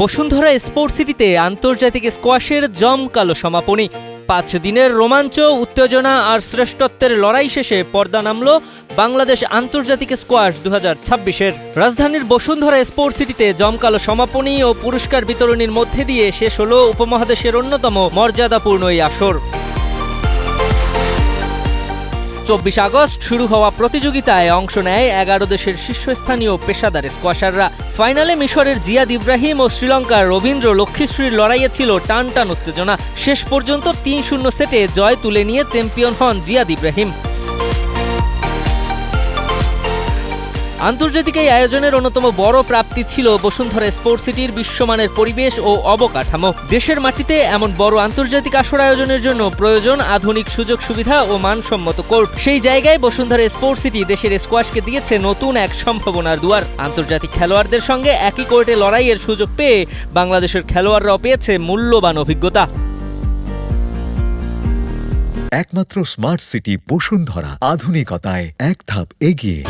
Bashundhara sport সিটিতে আন্তর্জাতিক স্কোয়াশের জমকালো সমাপনী। 5 দিনের রোমাঞ্চ, উত্তেজনা আর শ্রেষ্ঠত্বের লড়াই শেষে পর্দা নামল বাংলাদেশ আন্তর্জাতিক স্কোয়াশ 2026-এর। রাজধানীর বসুন্ধরা স্পোর্ট সিটিতে জমকালো সমাপনী ও পুরস্কার বিতরণীর মধ্যে দিয়ে শেষ হলো উপমহাদেশের অন্যতম মর্যাদাপূর্ণ এই আসর। 24 আগস্ট শুরু হওয়া প্রতিযোগিতায় অংশ নেয় 11 দেশের শীর্ষস্থানীয় পেশাদার স্কোয়াশাররা। ফাইনালে মিশরের জিয়াদ ইব্রাহিম ও শ্রীলঙ্কার রবীন্দ্র লক্ষ্মীশ্রীর লড়াইয়ে ছিল টান টান উত্তেজনা। শেষ পর্যন্ত 3-0 সেটে জয় তুলে নিয়ে চ্যাম্পিয়ন হন জিয়াদ ইব্রাহিম। আন্তর্জাতিক এই আয়োজনের অন্যতম বড় প্রাপ্তি ছিল বসুন্ধরা স্পোর্ট সিটির বিশ্বমানের পরিবেশ ও অবকাঠামো। দেশের মাটিতে এমন বড় আন্তর্জাতিক আসর আয়োজনের জন্য প্রয়োজন আধুনিক সুযোগ সুবিধা ও মানসম্মত কোর্ট। সেই জায়গায় বসুন্ধরা স্পোর্ট সিটি দেশের স্কোয়াশকে দিয়েছে নতুন এক সম্ভাবনার দুয়ার। আন্তর্জাতিক খেলোয়াড়দের সঙ্গে একই কোর্টে লড়াইয়ের সুযোগ পেয়ে বাংলাদেশের খেলোয়াড়রাও পেয়েছে মূল্যবান অভিজ্ঞতা। একমাত্র স্মার্ট সিটি বসুন্ধরা, আধুনিকতায় এক ধাপ এগিয়ে।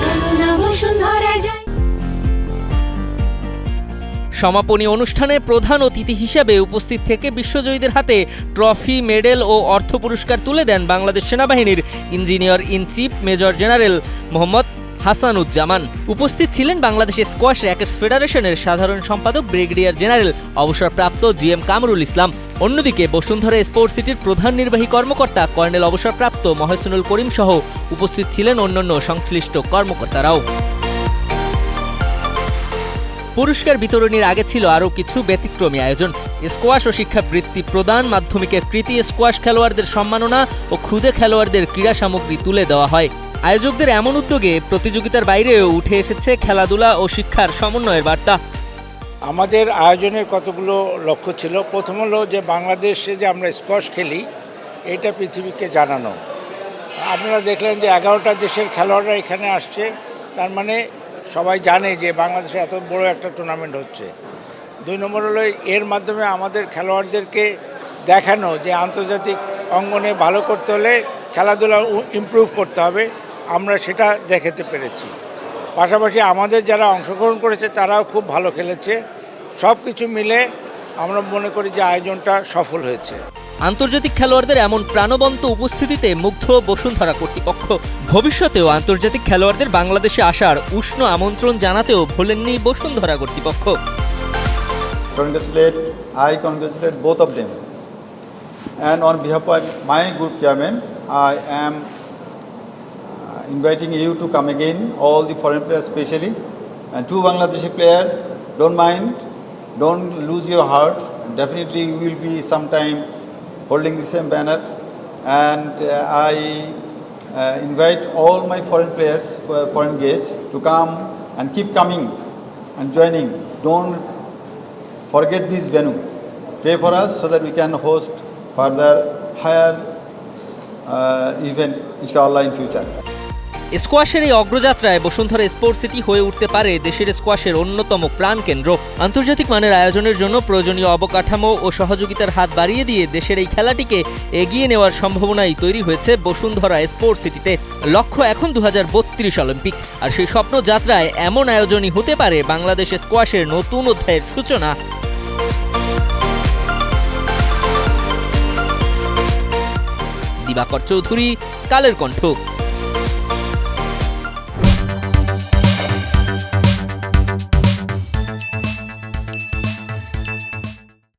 সমাপনী অনুষ্ঠানে প্রধান অতিথি হিসেবে উপস্থিত থেকে বিশ্বজয়ীদের হাতে ট্রফি, মেডেল ও অর্থ পুরস্কার তুলে দেন বাংলাদেশ সেনাবাহিনীর engineer in chief major general Mohammad Hasanuzzaman. উপস্থিত ছিলেন বাংলাদেশ স্কোয়াশ র্যাকেটস ফেডারেশনের সাধারণ সম্পাদক ব্রিগেডিয়ার জেনারেল অবসরপ্রাপ্ত জিএম কামরুল ইসলাম। অন্যদিকে বসুন্ধরা স্পোর্ট সিটির প্রধান নির্বাহী কর্মকর্তা কর্নেল অবসরপ্রাপ্ত মহসিনুল করিম সহ উপস্থিত ছিলেন অন্যান্য সংশ্লিষ্ট কর্মকর্তারাও। পুরস্কার বিতরণীর আগে ছিল আরও কিছু ব্যতিক্রমী আয়োজন। স্কোয়াশ ও শিক্ষাবৃত্তি প্রদান, মাধ্যমিকের কৃতি স্কোয়াশ খেলোয়াড়দের সম্মাননা ও ক্ষুদে খেলোয়াড়দের ক্রীড়া সামগ্রী তুলে দেওয়া হয়। আয়োজকদের এমন উদ্যোগে প্রতিযোগিতার বাইরেও উঠে এসেছে খেলাধুলা ও শিক্ষার সমন্বয়ের বার্তা। আমাদের আয়োজনের কতগুলো লক্ষ্য ছিল। প্রথম হলো যে বাংলাদেশে যে আমরা স্কোয়াশ খেলি এটা পৃথিবীকে জানানো। আপনারা দেখলেন যে 11টা দেশের খেলোয়াড়রা এখানে আসছে, তার মানে সবাই জানে যে বাংলাদেশে এত বড় একটা টুর্নামেন্ট হচ্ছে। 2 নম্বর হলো এর মাধ্যমে আমাদের খেলোয়াড়দেরকে দেখানো যে আন্তর্জাতিক অঙ্গনে ভালো করতে হলে খেলাধুলা ইমপ্রুভ করতে হবে, আমরা সেটা দেখাতে পেরেছি। পাশাপাশি আমাদের যারা অংশগ্রহণ করেছে তারাও খুব ভালো খেলেছে। সব কিছু মিলে আমরা মনে করি যে আয়োজনটা সফল হয়েছে। আন্তর্জাতিক খেলোয়াড়দের এমন প্রাণবন্ত উপস্থিতিতে মুগ্ধ বসুন্ধরা কর্তৃপক্ষ। ভবিষ্যতেও আন্তর্জাতিক খেলোয়াড়দের বাংলাদেশে আসার উষ্ণ আমন্ত্রণ জানাতেও ভোলেননি বসুন্ধরা কর্তৃপক্ষ। I congratulate both of them. And on behalf of my group chairman, I am inviting you to come again, all the foreign players especially. And to Bangladeshi players, don't mind, don't lose your heart. Definitely you will be sometime holding the same banner. And I invite all my foreign players, foreign guests to come and keep coming and joining. Don't forget this venue. Pray for us so that we can host further higher event inshallah in future. স্কোয়াশের এই অগ্রযাত্রায় Bashundhara sport city হয়ে উঠতে পারে দেশের স্কোয়াশের অন্যতম প্রাণকেন্দ্র। আন্তর্জাতিক মানের আয়োজনের জন্য প্রয়োজনীয় অবকাঠামো ও সহযোগিতার হাত বাড়িয়ে দিয়ে দেশের এই খেলাটিকে এগিয়ে নেওয়ার সম্ভাবনাই তৈরি হয়েছে বসুন্ধরা স্পোর্ট সিটিতে। লক্ষ্য এখন 2032 অলিম্পিক, আর সেই স্বপ্ন যাত্রায় এমন আয়োজনই হতে পারে বাংলাদেশ স্কোয়াশের নতুন অধ্যায়ের সূচনা। দিবাকর চৌধুরী, কালের কণ্ঠ।